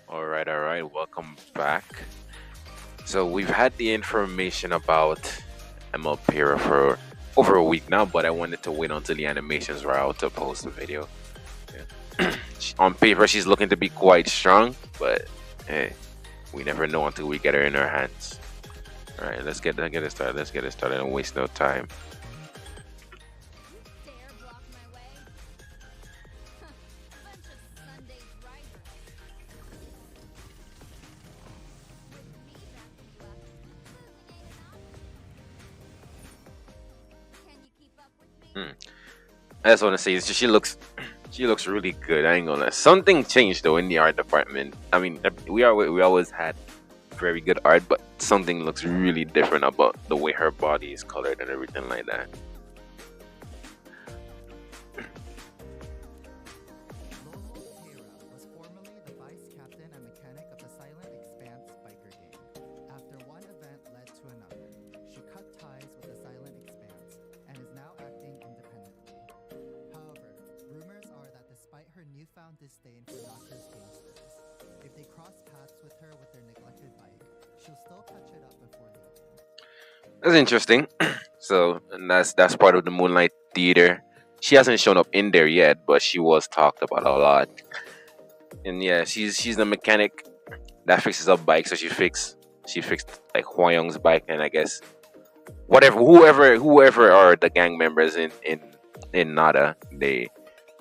All right. Welcome back. So we've had the information about ML Peira for over a week now, but I wanted to wait until the animations were out to post the video. Yeah. On paper, she's looking to be quite strong, but hey, we never know until we get her in our hands. All right, let's get it started. Let's get it started and waste no time. Dare block my way? Bunch of Sunday's riders. With me backing you up, losing ain't enough. Can you keep up with me? Hmm. I just want to say she looks really good. I ain't gonna lie. Something changed though in the art department. I mean, we always had very good art, but something looks really different about the way her body is colored and everything like that. Lone Peira was formerly the vice captain and mechanic of the Silent Expanse biker gang. After one event led to another, she cut ties with the Silent Expanse and is now acting independently. However, rumors are that despite her newfound disdain for Knockers gangsters, if they cross paths with her with their neglected bike, she'll still touch it up before leaving. That's interesting. So, and that's part of the Moonlight Theater. She hasn't shown up in there yet, but she was talked about a lot. And yeah, she's the mechanic that fixes up bikes. So she fixed like Hwa bike, and I guess whoever are the gang members in Nada,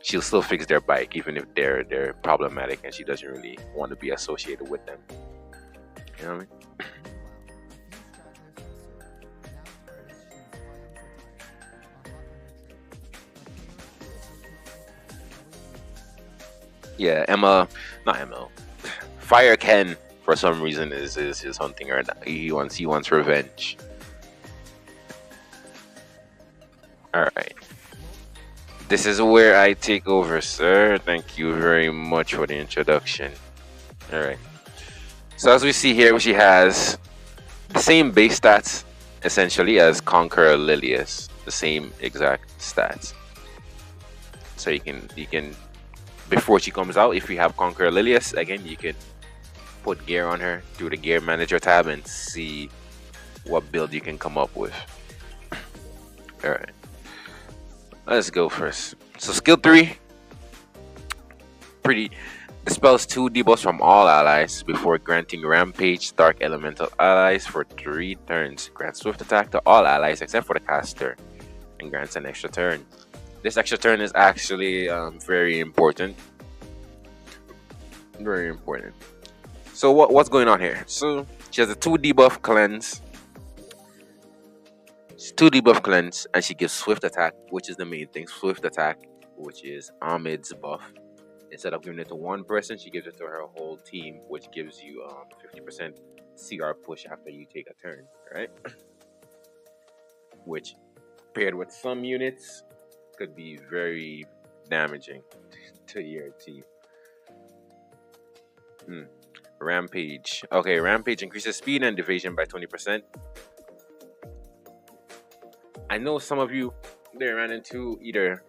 she'll still fix their bike even if they're problematic, and she doesn't really want to be associated with them. You know what I mean? Yeah, Emma, not Emma. Fire Ken for some reason is hunting her. He wants revenge. All right, this is where I take over, sir. Thank you very much for the introduction. All right. So as we see here, she has the same base stats essentially as Conqueror Lilius, the same exact stats. So you can before she comes out, if you have Conqueror Lilius, again you can put gear on her through the gear manager tab and see what build you can come up with. All right, let's go first. So skill 3, pretty dispels 2 debuffs from all allies before granting Rampage Dark Elemental allies for 3 turns. Grants Swift Attack to all allies except for the caster, and grants an extra turn. This extra turn is actually very important. Very important. So what's going on here? So she has a 2 debuff cleanse. She's 2 debuff cleanse, and she gives Swift Attack, which is the main thing. Swift Attack, which is Ahmed's buff. Instead of giving it to one person, she gives it to her whole team, which gives you 50% CR push after you take a turn, right? Which, paired with some units, could be very damaging to your team. Rampage. Okay, Rampage increases speed and evasion by 20%. I know some of you, they ran into either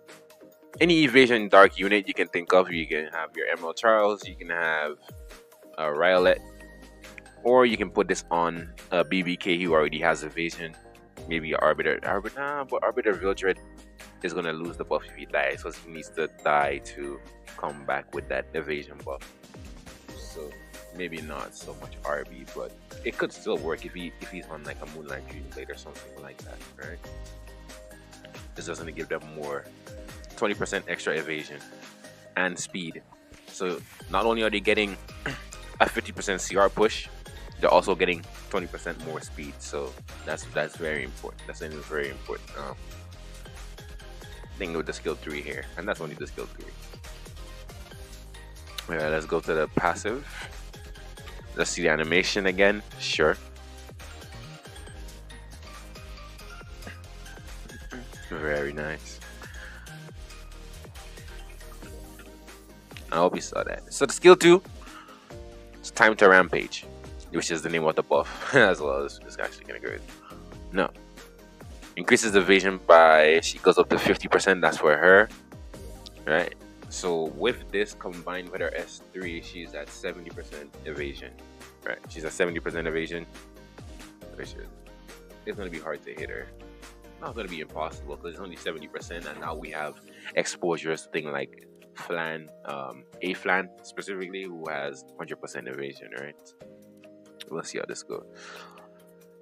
any evasion dark unit you can think of. You can have your Emerald Charles, you can have Riolet, or you can put this on a BBK who already has evasion. Maybe Arbiter. But Arbiter Vildred is gonna lose the buff if he dies, so he needs to die to come back with that evasion buff. So maybe not so much RB, but it could still work if he's on like a Moonlight Fusion Blade or something like that, right? This doesn't give them more 20% extra evasion and speed. So not only are they getting a 50% CR push, they're also getting 20% more speed. So that's very important. That's a very important thing with the skill 3 here, and that's only the skill 3. Alright, let's go to the passive. Let's see the animation again. Sure. Very nice. I hope you saw that. So the skill 2, it's time to rampage, which is the name of the buff as well. It's actually kind of good. No. Increases evasion by, she goes up to 50%. That's for her. Right? So with this combined with her S3, she's at 70% evasion. Right? She's at 70% evasion. Which is, it's gonna be hard to hit her. Not gonna be impossible because it's only 70%, and now we have exposures to things like Flan, A Flan specifically, who has 100% evasion, right? Let's see how this goes.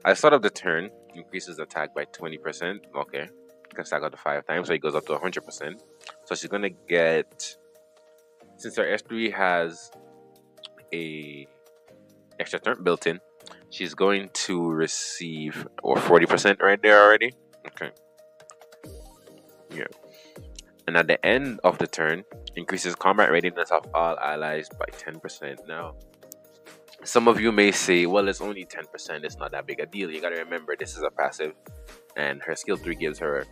I start of the turn, increases attack by 20%. Okay, can stack up to 5 times, so it goes up to 100%. So she's gonna get, since her S3 has a extra turn built in, she's going to receive or 40% right there already. Okay, yeah. And at the end of the turn, increases combat readiness of all allies by 10%. Now, some of you may say, well, it's only 10%, it's not that big a deal. You gotta remember, this is a passive, and her skill 3 gives her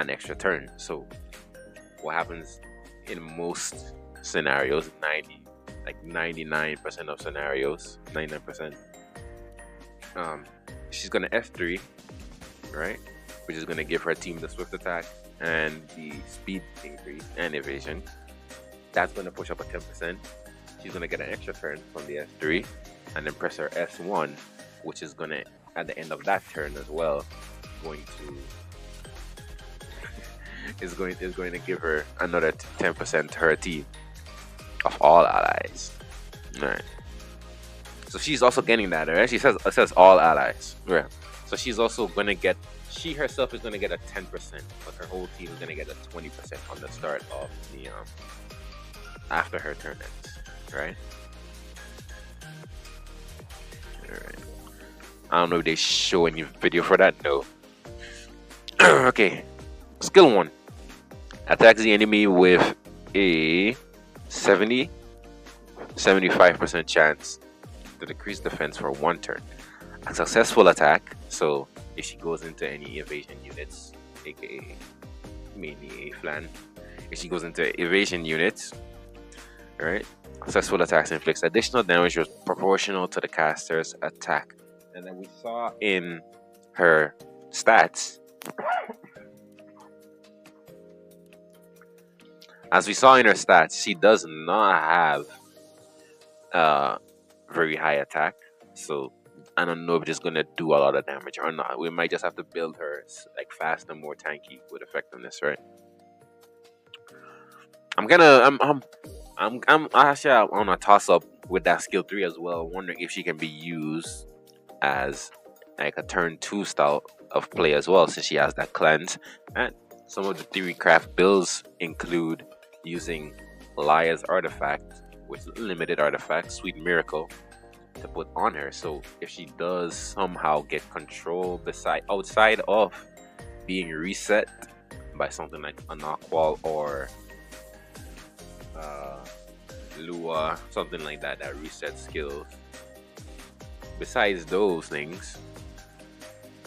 an extra turn. So, what happens in most scenarios, 99% of scenarios, 99%, she's gonna F3, right? Which is gonna give her team the swift attack and the speed increase and evasion. That's gonna push up a 10%. She's gonna get an extra turn from the S3, and then press her S1, which is gonna, at the end of that turn as well, going to is going to give her another 10% to her team of all allies. Alright. So she's also getting that, right? It says all allies. Yeah. So she's also gonna get, she herself is gonna get a 10%, but her whole team is gonna get a 20% on the start of the after her turn ends. Right? Alright. I don't know if they show any video for that. No. Okay. Skill 1. Attacks the enemy with a 75% chance to decrease defense for 1 turn. A successful attack, so if she goes into any evasion units, aka mainly A Flan, if she goes into evasion units, right? Successful attacks inflicts additional damage proportional to the caster's attack. And then we saw in her stats, as we saw in her stats, she does not have very high attack. So I don't know if it's gonna do a lot of damage or not. We might just have to build her like fast and more tanky with effectiveness, right? I'm actually on a toss up with that skill 3 as well, wondering if she can be used as like a turn 2 style of play as well, since she has that cleanse. And some of the theory craft builds include using Lia's artifact, which is limited artifact, Sweet Miracle, to put on her. So if she does somehow get control outside of being reset by something like a Knockwall or Lua, something like that resets skills. Besides those things,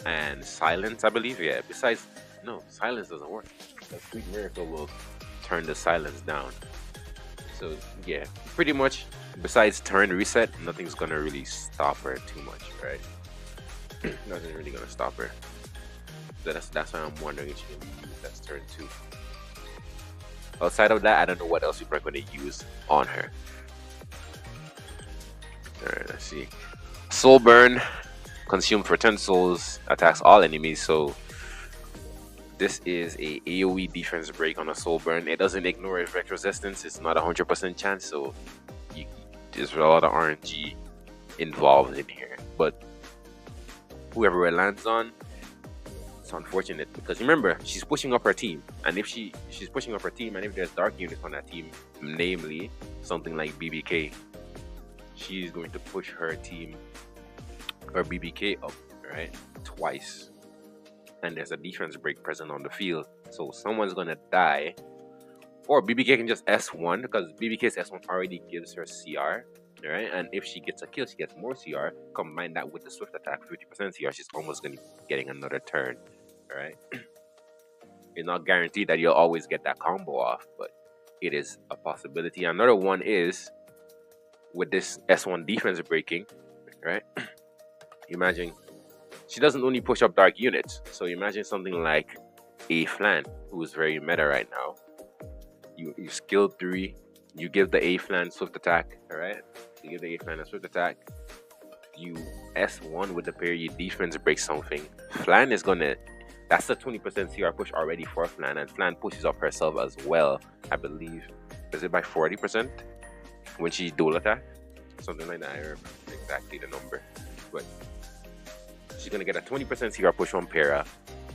and silence, I believe, yeah. Silence doesn't work. The Sweet Miracle will turn the silence down. So yeah, pretty much. Besides turn reset, nothing's gonna really stop her too much, right? Nothing's really gonna stop her. So that's why I'm wondering if she can be used as turn 2. Outside of that, I don't know what else people are going to use on her. Alright, let's see. Soul Burn, consumed for 10 souls, attacks all enemies. So this is a AoE defense break on a Soul Burn. It doesn't ignore effect resistance. It's not 100% chance, so there's a lot of RNG involved in here. But whoever it lands on, it's unfortunate because remember, she's pushing up her team, and if she's pushing up her team, and if there's dark units on that team, namely something like BBK, she's going to push her team or BBK up, right, twice, and there's a defense break present on the field, so someone's gonna die, or BBK can just S1 because BBK's S1 already gives her CR. Right, and if she gets a kill, she gets more CR. Combine that with the swift attack, 50% CR. She's almost gonna be getting another turn. Right, it's not guaranteed that you'll always get that combo off, but it is a possibility. Another one is with this S1 defense breaking. Right, imagine she doesn't only push up dark units. So imagine something like A Flan, who is very meta right now. You skill 3. You give the A flan swift attack. All right. You give the A flan a swift attack. You S1 with the period defense break something. Flan is gonna. That's a 20% CR push already for Flan, and Flan pushes up herself as well. I believe. Is it by 40% when she dual attack? Something like that. I remember exactly the number, but she's gonna get a 20% CR push on Peira.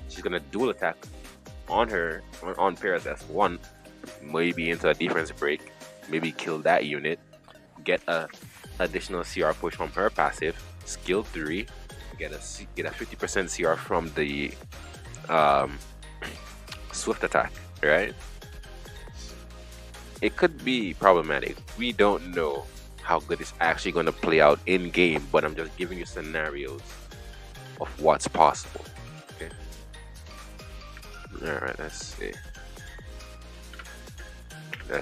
She's gonna dual attack on her on Peira's S1, maybe into a defense break, maybe kill that unit, get a additional CR push from her passive, skill 3, get a 50% CR from the swift attack, right? It could be problematic. We don't know how good it's actually going to play out in game, but I'm just giving you scenarios of what's possible. Okay. All right. Let's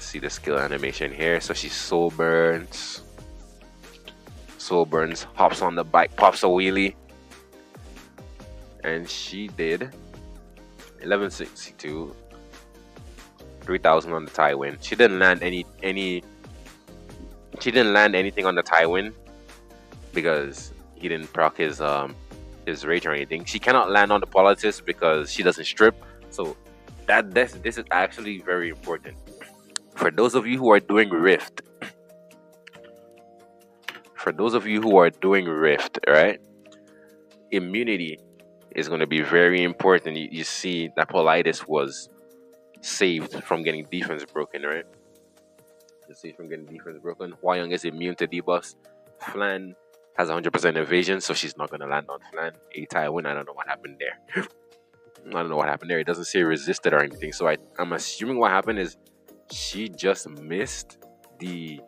see the skill animation here. So she soul burns, hops on the bike, pops a wheelie, and she did 1162, 3000 on the tie win. She didn't land she didn't land anything on the tie win because he didn't proc his rage or anything. She cannot land on the politics because she doesn't strip. So this is actually very important for those of you who are doing Rift. Right? Immunity is going to be very important. You see that Politis was saved from getting defense broken, right? Hwa-Young is immune to debuffs. Flan has 100% evasion, so she's not going to land on Flan. A tie win, I don't know what happened there. It doesn't say resisted or anything, so I'm assuming what happened is she just missed the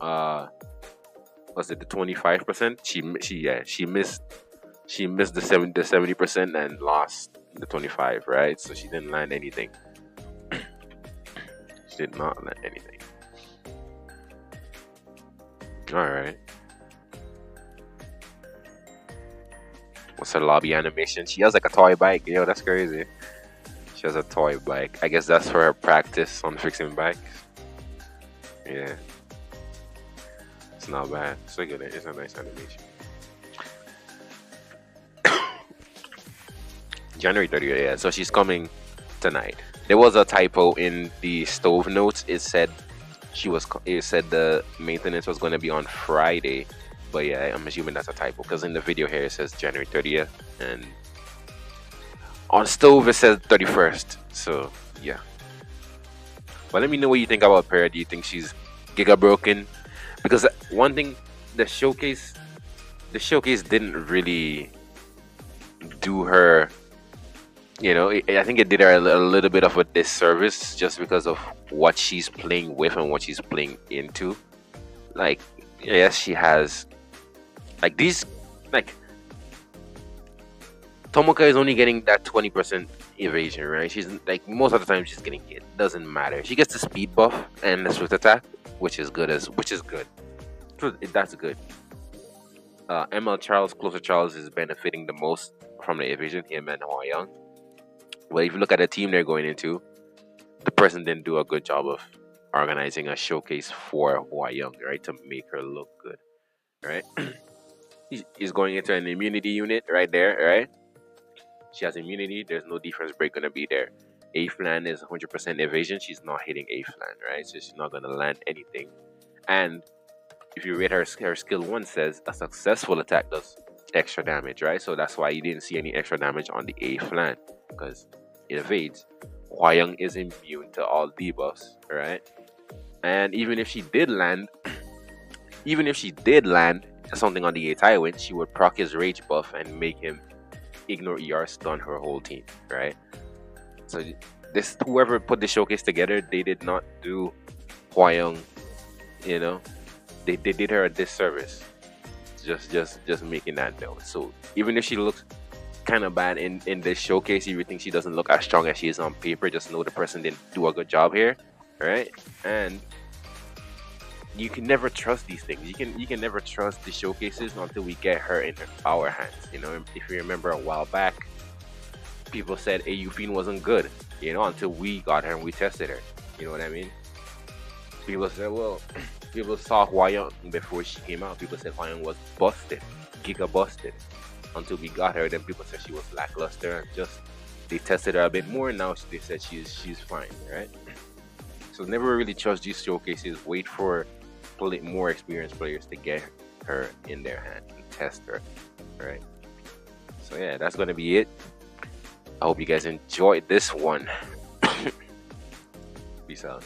was it the 25%? She missed the 70% and lost the 25, right? So she didn't land anything. She did not land anything. All right. What's her lobby animation? She has like a toy bike. Yo, that's crazy. She has a toy bike. I guess that's for her practice on fixing bikes. Yeah. It's not bad. It's a good. It's a nice animation. January 30th. Yeah. So she's coming tonight. There was a typo in the stove notes. It said the maintenance was going to be on Friday, but yeah, I'm assuming that's a typo because in the video here it says January 30th and on stove it says 31st. So yeah. But let me know what you think about Peira. Do you think she's giga broken? Because one thing, the showcase didn't really do her. You know, I think it did her a little bit of a disservice just because of what she's playing with and what she's playing into. Like, yes, she has like these, like Tomoka is only getting that 20% evasion, right? She's like most of the time she's getting hit. Doesn't matter. She gets the speed buff and the swift attack, which is good. That's good. ML Charles, Closer Charles is benefiting the most from the evasion. Him and Hwa-Young. Well, if you look at the team they're going into, the person didn't do a good job of organizing a showcase for Hwa-Young, right, to make her look good, right? He's going into an immunity unit right there, right? She has immunity. There's no defense break gonna be there. A flan is 100% evasion. She's not hitting A flan, right? So she's not gonna land anything. And if you read her skill 1 says a successful attack does extra damage, right? So that's why you didn't see any extra damage on the A flan because it evades. Hwa-Young is immune to all debuffs, right? And even if she did land something on the A Tywin, she would proc his rage buff and make him ignore ER stun her whole team, right? So this whoever put the showcase together, they did not do Hwa-Young, you know, they did her a disservice. Just making that note. So even if she looks kind of bad in this showcase, if you think she doesn't look as strong as she is on paper, just know the person didn't do a good job here, right? And you can never trust these things. You can never trust the showcases until we get her in our hands. You know, if you remember a while back, people said Eufine wasn't good, you know, until we got her and we tested her. You know what I mean? People said, well, people saw Hwa before she came out. People said Hwa was busted, giga busted. Until we got her, then people said she was lackluster, and just they tested her a bit more. Now they said she's fine, right? So never really trust these showcases. Wait for more experienced players to get her in their hand and test her, right? So yeah, that's gonna be it. I hope you guys enjoyed this one. Peace out.